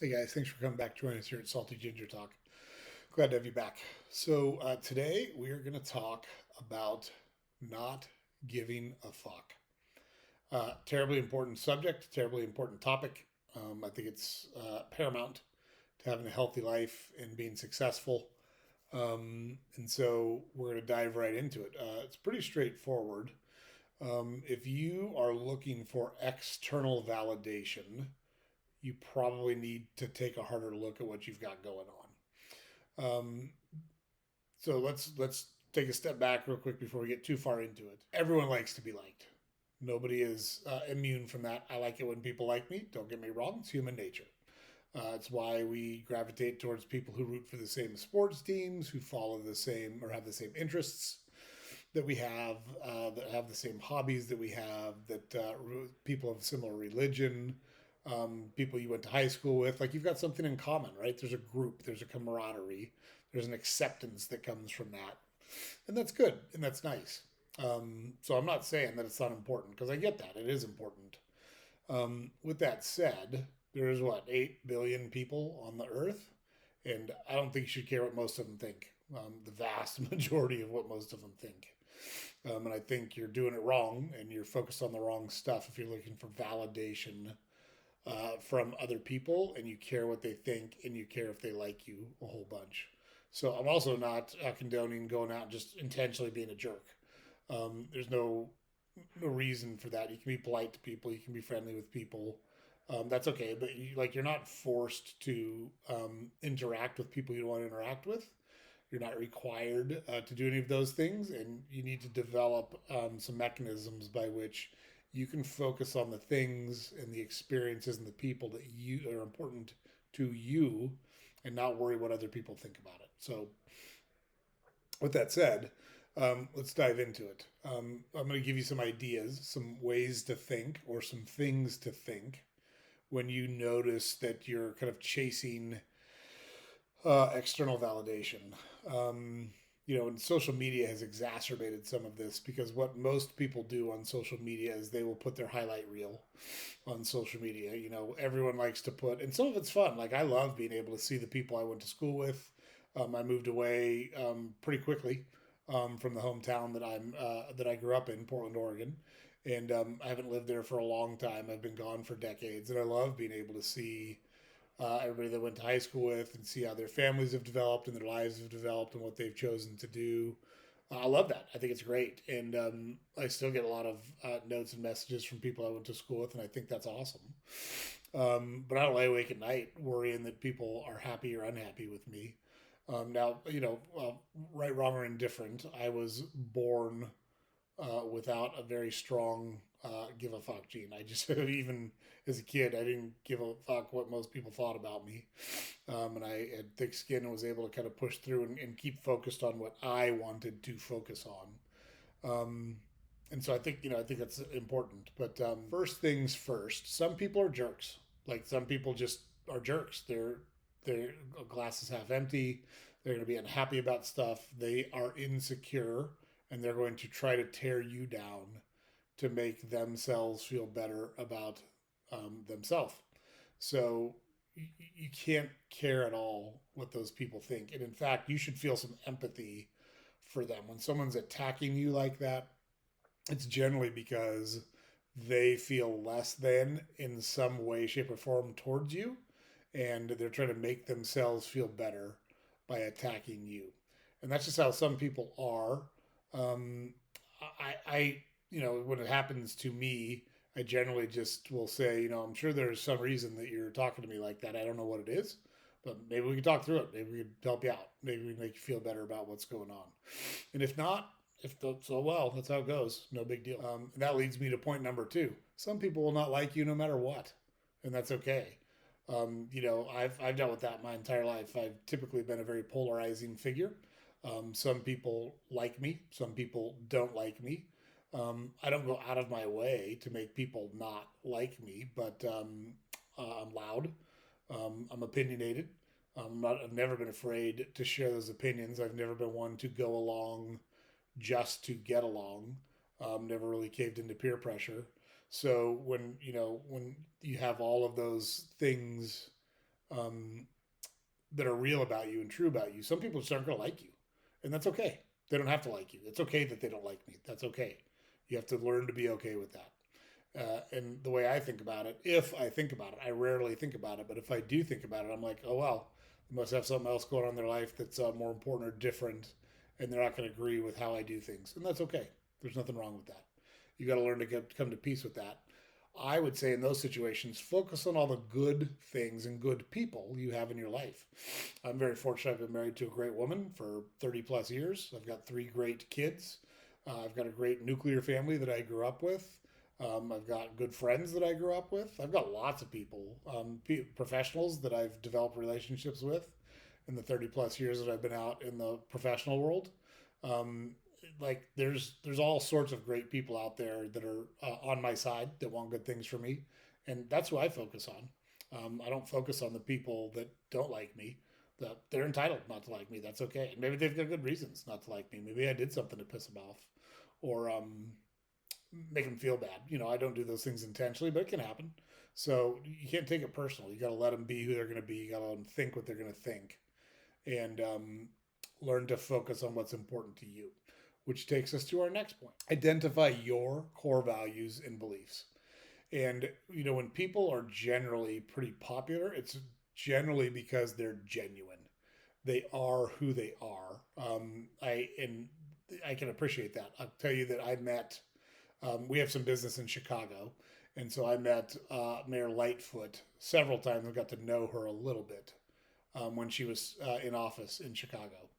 Hey guys, thanks for coming back joining us here at Salty Ginger Talk. Glad to have you back. So today we are going to talk about not giving a fuck. Terribly important subject, terribly important topic. I think it's paramount to having a healthy life and being successful. And so we're going to dive right into it. It's pretty straightforward. If you are looking for external validation, you probably need to take a harder look at what you've got going on. So let's take a step back real quick before we get too far into it. Everyone likes to be liked. Nobody is immune from that. I like it when people like me. Don't get me wrong; it's human nature. It's why we gravitate towards people who root for the same sports teams, who follow the same or have the same interests that have the same hobbies that we have, that people of similar religion, people you went to high school with. Like you've got something in common, right? There's a group, there's a camaraderie, there's an acceptance that comes from that. And that's good and that's nice. So I'm not saying that it's not important because I get that. It is important. With that said, there's what, 8 billion people on the earth? And I don't think you should care what most of them think. The vast majority of what most of them think. And I think you're doing it wrong and you're focused on the wrong stuff if you're looking for validation from other people and you care what they think and you care if they like you a whole bunch. So I'm also not condoning going out and just intentionally being a jerk. There's no reason for that. You can be polite to people. You can be friendly with people. That's okay, but you're not forced to interact with people you don't want to interact with. You're not required to do any of those things, and you need to develop some mechanisms by which you can focus on the things and the experiences and the people that you are important to you, and not worry what other people think about it. So, with that said, let's dive into it. I'm going to give you some ideas, some ways to think, or some things to think when you notice that you're kind of chasing external validation. And social media has exacerbated some of this because what most people do on social media is they will put their highlight reel on social media. Everyone likes to put, and some of it's fun. Like I love being able to see the people I went to school with. I moved away pretty quickly from the hometown that I grew up in, Portland, Oregon, and I haven't lived there for a long time. I've been gone for decades, and I love being able to see everybody that went to high school with and see how their families have developed and their lives have developed and what they've chosen to do. I love that. I think it's great. And I still get a lot of notes and messages from people I went to school with, and I think that's awesome. But I don't lay awake at night worrying that people are happy or unhappy with me. Now, right, wrong, or indifferent, I was born without a very strong give a fuck gene. I just even as a kid, I didn't give a fuck what most people thought about me, and I had thick skin and was able to kind of push through and keep focused on what I wanted to focus on. And so I think that's important. But first things first, some people are jerks. Like some people just are jerks. Their glass is half empty. They're going to be unhappy about stuff. They are insecure and they're going to try to tear you down to make themselves feel better about themselves. So you can't care at all what those people think. And in fact, you should feel some empathy for them. When someone's attacking you like that, it's generally because they feel less than in some way, shape, or form towards you. And they're trying to make themselves feel better by attacking you. And that's just how some people are. Um, when it happens to me, I generally just will say, I'm sure there's some reason that you're talking to me like that. I don't know what it is, but maybe we can talk through it. Maybe we can help you out. Maybe we can make you feel better about what's going on. And if not, if the, so well, that's how it goes. No big deal. And that leads me to point number two. Some people will not like you no matter what, and that's okay. I've dealt with that my entire life. I've typically been a very polarizing figure. Some people like me, some people don't like me. I don't go out of my way to make people not like me, but I'm loud. I'm opinionated. I've never been afraid to share those opinions. I've never been one to go along just to get along. Never really caved into peer pressure. So when you have all of those things um, that are real about you and true about you. Some people just aren't going to like you, and that's okay. They don't have to like you. It's okay that they don't like me. That's okay. You have to learn to be okay with that. And the way I think about it, if I think about it, I rarely think about it, but if I do think about it, I'm like, oh well, they must have something else going on in their life that's more important or different, and they're not going to agree with how I do things, and that's okay. There's nothing wrong with that. You got to learn to come to peace with that. I would say in those situations, focus on all the good things and good people you have in your life. I'm very fortunate. I've been married to a great woman for 30 plus years. I've got three great kids. I've got a great nuclear family that I grew up with. I've got good friends that I grew up with. I've got lots of people, professionals that I've developed relationships with in the 30 plus years that I've been out in the professional world. Um, like there's all sorts of great people out there that are on my side that want good things for me, and that's who I focus on. I don't focus on the people that don't like me. That they're entitled not to like me. That's okay. And maybe they've got good reasons not to like me. Maybe I did something to piss them off, or make them feel bad. I don't do those things intentionally, but it can happen. So you can't take it personal. You got to let them be who they're going to be. You got to let them think what they're going to think, and learn to focus on what's important to you. Which takes us to our next point. Identify your core values and beliefs. And, when people are generally pretty popular, it's generally because they're genuine. They are who they are. I can appreciate that. I'll tell you that I met. We have some business in Chicago, and so I met Mayor Lightfoot several times and got to know her a little bit when she was in office in Chicago.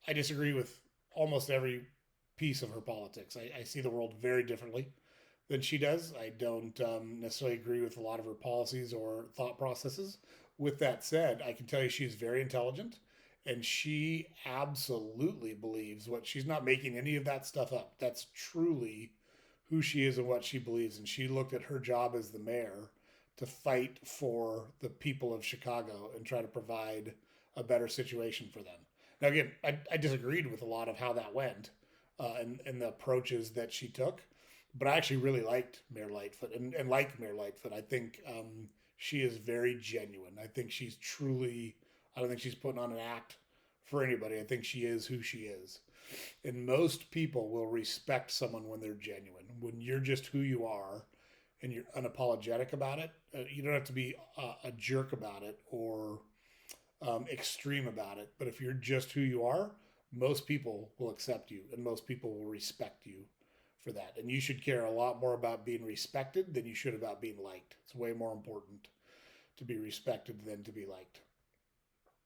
I disagree with almost every piece of her politics. I see the world very differently than she does. I don't necessarily agree with a lot of her policies or thought processes. With that said, I can tell you she's very intelligent, and she absolutely believes what she's not making any of that stuff up. That's truly who she is and what she believes. And she looked at her job as the mayor to fight for the people of Chicago and try to provide a better situation for them. Now, again, I disagreed with a lot of how that went and the approaches that she took, but I actually really liked Mayor Lightfoot and like Mayor Lightfoot. I think she is very genuine. I think she's truly, I don't think she's putting on an act for anybody. I think she is who she is. And most people will respect someone when they're genuine. When you're just who you are and you're unapologetic about it, you don't have to be a jerk about it or extreme about it. But if you're just who you are, most people will accept you and most people will respect you for that. And you should care a lot more about being respected than you should about being liked. It's way more important to be respected than to be liked.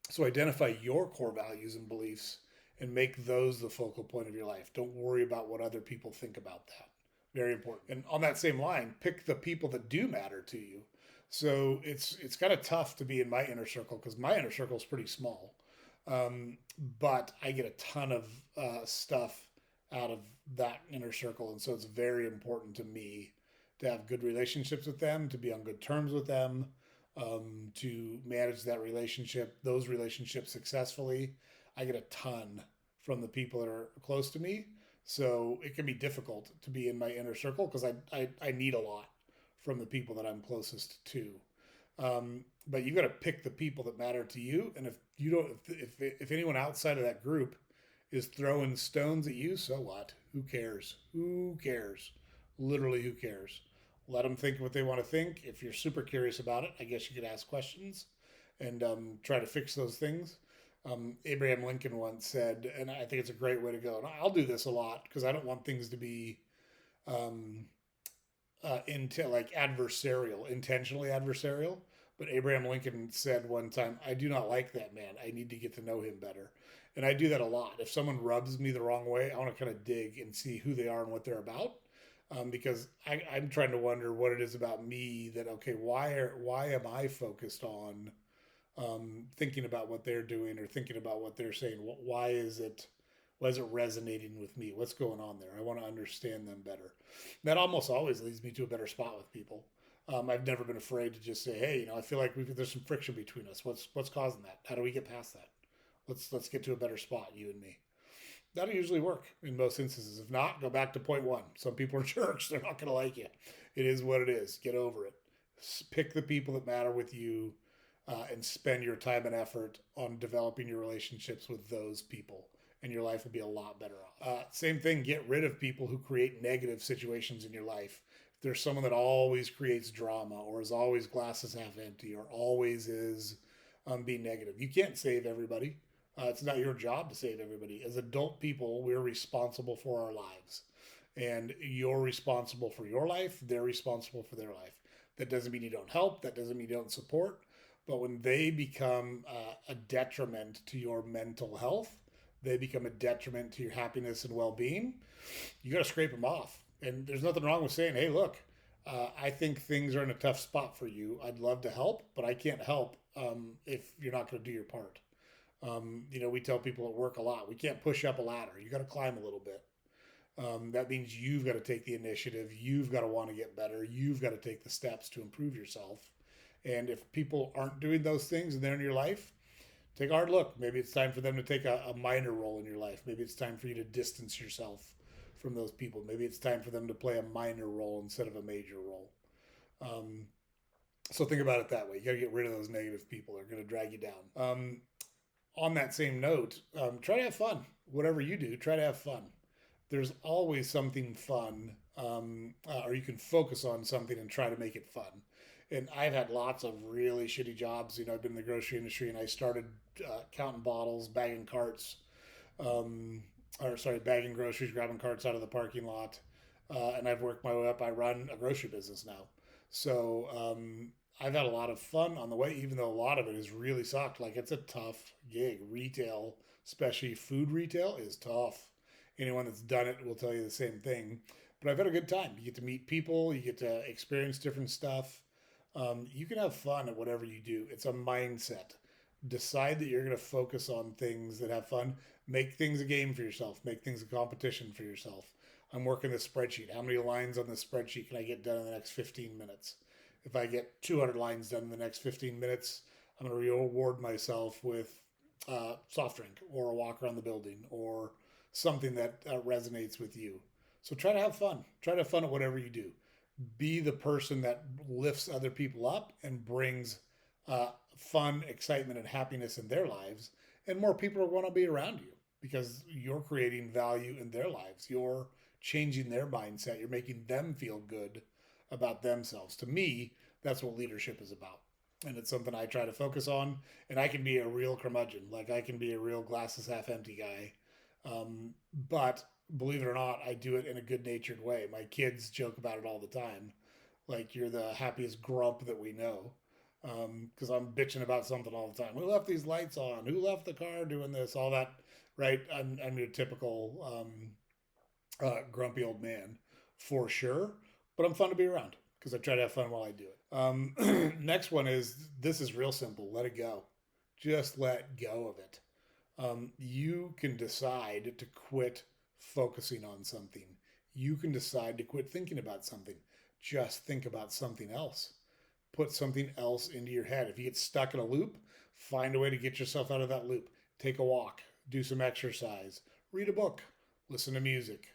So identify your core values and beliefs and make those the focal point of your life. Don't worry about what other people think about that. Very important. And on that same line, pick the people that do matter to you. So it's kind of tough to be in my inner circle because my inner circle is pretty small, but I get a ton of stuff out of that inner circle, and so it's very important to me to have good relationships with them, to be on good terms with them, to manage those relationships successfully. I get a ton from the people that are close to me, so it can be difficult to be in my inner circle because I need a lot from the people that I'm closest to. But you got to pick the people that matter to you, and if you don't, if anyone outside of that group is throwing stones at you, so what? Who cares? Who cares? Literally, who cares? Let them think what they want to think. If you're super curious about it, I guess you could ask questions and try to fix those things. Abraham Lincoln once said, and I think it's a great way to go. And I'll do this a lot because I don't want things to be um, into like adversarial, intentionally adversarial. But Abraham Lincoln said one time, "I do not like that man. I need to get to know him better." And I do that a lot. If someone rubs me the wrong way, I want to kind of dig and see who they are and what they're about. Because I'm trying to wonder what it is about me that okay, why am I focused on thinking about what they're doing or thinking about what they're saying? Why is it resonating with me? What's going on there? I want to understand them better. That almost always leads me to a better spot with people. I've never been afraid to just say, hey, I feel like there's some friction between us. What's causing that? How do we get past that? Let's get to a better spot, you and me. That'll usually work in most instances. If not, go back to point one. Some people are jerks. They're not going to like you. It is what it is. Get over it. Pick the people that matter with you. and spend your time and effort on developing your relationships with those people, and your life will be a lot better off. Same thing, get rid of people who create negative situations in your life. If there's someone that always creates drama, or is always glasses half empty, or always is being negative, you can't save everybody. It's not your job to save everybody. As adult people, we're responsible for our lives. And you're responsible for your life, they're responsible for their life. That doesn't mean you don't help, that doesn't mean you don't support. But when they become a detriment to your mental health, they become a detriment to your happiness and well being, you got to scrape them off. And there's nothing wrong with saying, hey, look, I think things are in a tough spot for you. I'd love to help, but I can't help if you're not going to do your part. We tell people at work a lot, we can't push up a ladder. You got to climb a little bit. That means you've got to take the initiative. You've got to want to get better. You've got to take the steps to improve yourself. And if people aren't doing those things and they're in your life, take a hard look. Maybe it's time for them to take a minor role in your life. Maybe it's time for you to distance yourself from those people. Maybe it's time for them to play a minor role instead of a major role. Um, so think about it that way. You got to get rid of those negative people. They're going to drag you down. On that same note, try to have fun. Whatever you do, try to have fun. There's always something fun, or you can focus on something and try to make it fun. And I've had lots of really shitty jobs. I've been in the grocery industry, and I started counting bottles, bagging carts, bagging groceries, grabbing carts out of the parking lot. And I've worked my way up. I run a grocery business now. So I've had a lot of fun on the way, even though a lot of it has really sucked. Like, it's a tough gig. Retail, especially food retail, is tough. Anyone that's done it will tell you the same thing. But I've had a good time. You get to meet people, you get to experience different stuff. You can have fun at whatever you do. It's a mindset. Decide that you're going to focus on things that have fun. Make things a game for yourself. Make things a competition for yourself. I'm working this spreadsheet. How many lines on this spreadsheet can I get done in the next 15 minutes? If I get 200 lines done in the next 15 minutes, I'm going to reward myself with soft drink or a walk around the building or something that resonates with you. So try to have fun. Try to have fun at whatever you do. Be the person that lifts other people up and brings fun, excitement, and happiness in their lives. And more people want to be around you because you're creating value in their lives. You're changing their mindset. You're making them feel good about themselves. To me, that's what leadership is about. And it's something I try to focus on. And I can be a real curmudgeon. Like, I can be a real glasses half empty guy. But believe it or not, I do it in a good natured way. My kids joke about it all the time. Like, you're the happiest grump that we know. Because I'm bitching about something all the time. Who left these lights on? Who left the car doing this? All that, right? I'm your typical grumpy old man for sure. But I'm fun to be around because I try to have fun while I do it. Next one is, this is real simple. Let it go. Just let go of it. You can decide to quit focusing on something. You can decide to quit thinking about something. Just think about something else. Put something else into your head. If you get stuck in a loop, find a way to get yourself out of that loop. Take a walk, do some exercise, read a book, listen to music,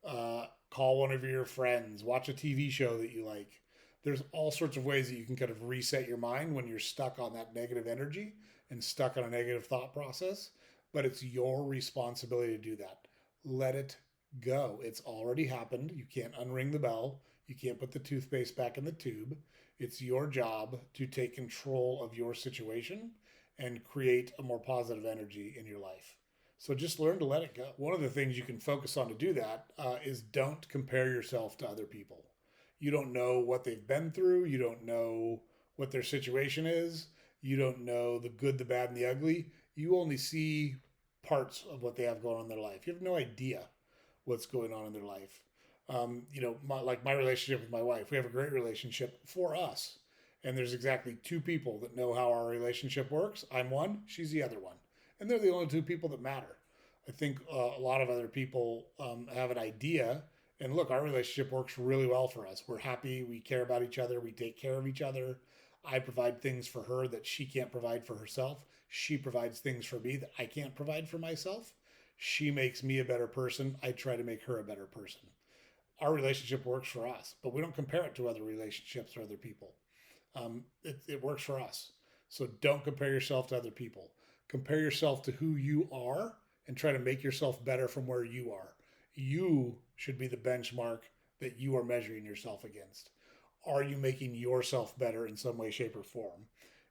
call one of your friends, watch a TV show that you like. There's all sorts of ways that you can kind of reset your mind when you're stuck on that negative energy and stuck on a negative thought process. But it's your responsibility to do that. Let it go. It's already happened. You can't unring the bell. You can't put the toothpaste back in the tube. It's your job to take control of your situation and create a more positive energy in your life. So just learn to let it go. One of the things you can focus on to do that is don't compare yourself to other people. You don't know what they've been through. You don't know what their situation is. You don't know the good, the bad, and the ugly. You only see parts of what they have going on in their life. You have no idea what's going on in their life. Like my relationship with my wife, we have a great relationship for us. And there's exactly two people that know how our relationship works. I'm one, she's the other one. And they're the only two people that matter. I think a lot of other people have an idea. And look, our relationship works really well for us. We're happy. We care about each other. We take care of each other. I provide things for her that she can't provide for herself. She provides things for me that I can't provide for myself. She makes me a better person. I try to make her a better person. Our relationship works for us, but we don't compare it to other relationships or other people. It works for us. So don't compare yourself to other people. Compare yourself to who you are and try to make yourself better from where you are. You should be the benchmark that you are measuring yourself against. Are you making yourself better in some way, shape, or form?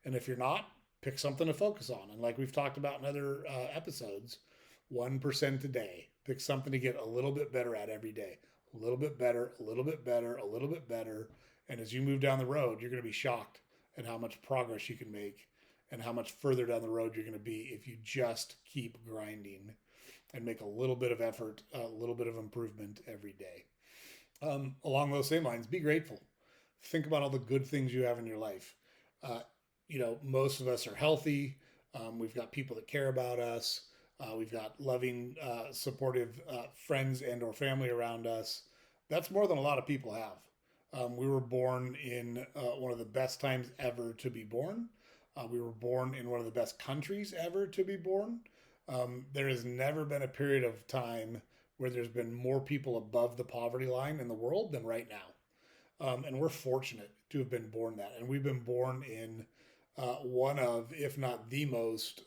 And if you're not, pick something to focus on. And like we've talked about in other episodes, 1% a day. Pick something to get a little bit better at every day. A little bit better, a little bit better, a little bit better. And as you move down the road, you're going to be shocked at how much progress you can make and how much further down the road you're going to be if you just keep grinding and make a little bit of effort, a little bit of improvement every day. Along those same lines, be grateful. Think about all the good things you have in your life. Uh, most of us are healthy. We've got people that care about us. We've got loving, supportive friends and or family around us. That's more than a lot of people have. We were born in one of the best times ever to be born. We were born in one of the best countries ever to be born. There has never been a period of time where there's been more people above the poverty line in the world than right now. And we're fortunate to have been born that. And we've been born in one of, if not the most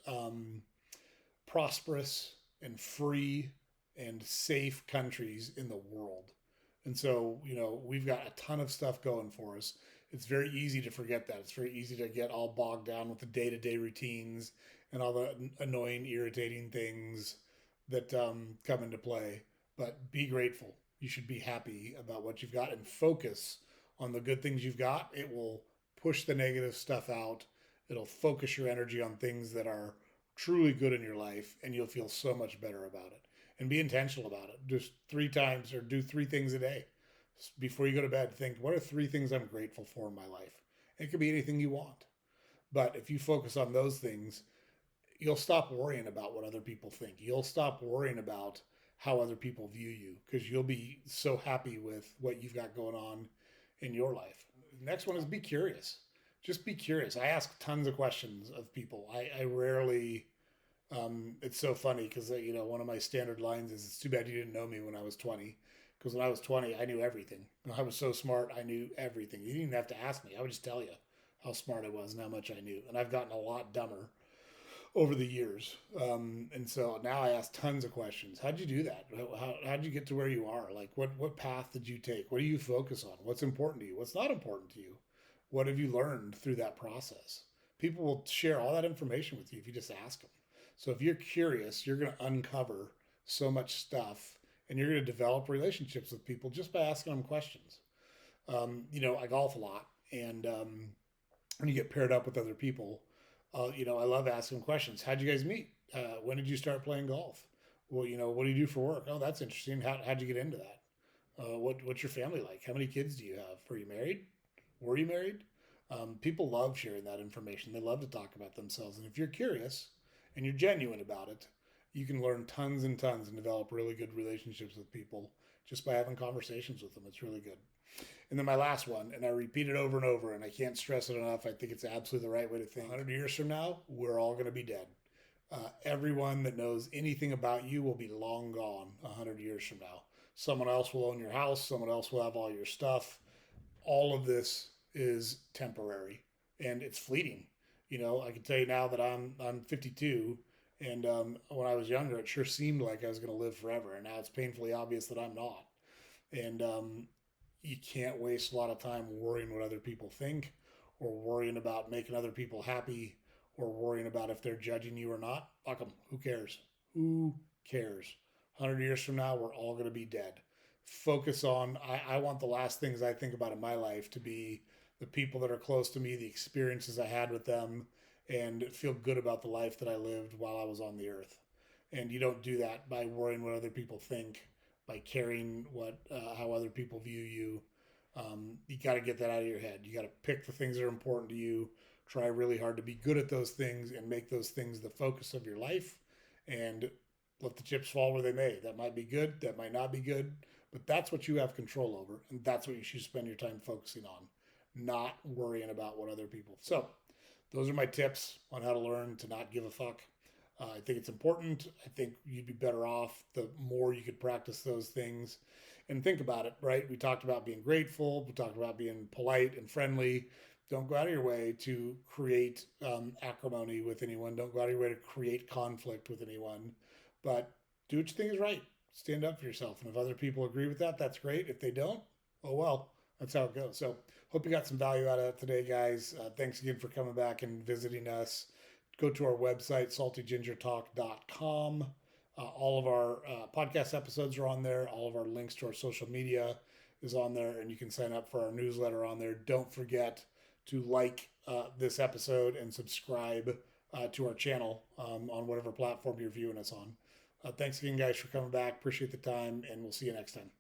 prosperous and free and safe countries in the world. And so, we've got a ton of stuff going for us. It's very easy to forget that. It's very easy to get all bogged down with the day to day routines and all the annoying, irritating things that come into play. But be grateful. You should be happy about what you've got and focus on the good things you've got. It will push the negative stuff out. It'll focus your energy on things that are truly good in your life, and you'll feel so much better about it. And be intentional about it. Just 3 times or do 3 things a day. Before you go to bed, think, what are 3 things I'm grateful for in my life? It could be anything you want. But if you focus on those things, you'll stop worrying about what other people think. You'll stop worrying about how other people view you because you'll be so happy with what you've got going on in your life. Next one is be curious. Just be curious. I ask tons of questions of people. I rarely it's so funny because one of my standard lines is, "It's too bad you didn't know me when I was 20." Because when I was 20, I knew everything. I was so smart, I knew everything. You didn't even have to ask me. I would just tell you how smart I was and how much I knew. And I've gotten a lot dumber over the years. And so now I ask tons of questions. How'd you do that? How'd you get to where you are? Like, what path did you take? What do you focus on? What's important to you? What's not important to you? What have you learned through that process? People will share all that information with you if you just ask them. So if you're curious, you're going to uncover so much stuff and you're going to develop relationships with people just by asking them questions. I golf a lot, and when you get paired up with other people, I love asking questions. How'd you guys meet? When did you start playing golf? Well, what do you do for work? Oh, that's interesting. How'd you get into that? What's your family like? How many kids do you have? Are you married? Were you married? People love sharing that information. They love to talk about themselves. And if you're curious and you're genuine about it, you can learn tons and tons and develop really good relationships with people just by having conversations with them. It's really good. And then my last one, and I repeat it over and over, and I can't stress it enough. I think it's absolutely the right way to think. 100 years from now, we're all going to be dead. Everyone that knows anything about you will be long gone 100 years from now. Someone else will own your house. Someone else will have all your stuff. All of this is temporary and it's fleeting. I can tell you now that I'm 52, and when I was younger, it sure seemed like I was going to live forever, and now it's painfully obvious that I'm not. And you can't waste a lot of time worrying what other people think, or worrying about making other people happy, or worrying about if they're judging you or not. Fuck them. Who cares? Who cares? 100 years from now, we're all going to be dead. Focus on, I want the last things I think about in my life to be the people that are close to me, the experiences I had with them, and feel good about the life that I lived while I was on the earth. And you don't do that by worrying what other people think, by caring how other people view you. You got to get that out of your head. You got to pick the things that are important to you. Try really hard to be good at those things and make those things the focus of your life. And let the chips fall where they may. That might be good. That might not be good. But that's what you have control over. And that's what you should spend your time focusing on, not worrying about what other people think. So those are my tips on how to learn to not give a fuck. I think it's important. I think you'd be better off the more you could practice those things. And think about it, right? We talked about being grateful. We talked about being polite and friendly. Don't go out of your way to create acrimony with anyone. Don't go out of your way to create conflict with anyone. But do what you think is right. Stand up for yourself. And if other people agree with that, that's great. If they don't, oh well. That's how it goes. So, hope you got some value out of it today, guys. Thanks again for coming back and visiting us. Go to our website, saltygingertalk.com. All of our podcast episodes are on there. All of our links to our social media is on there, and you can sign up for our newsletter on there. Don't forget to like this episode and subscribe to our channel on whatever platform you're viewing us on. Thanks again, guys, for coming back. Appreciate the time, and we'll see you next time.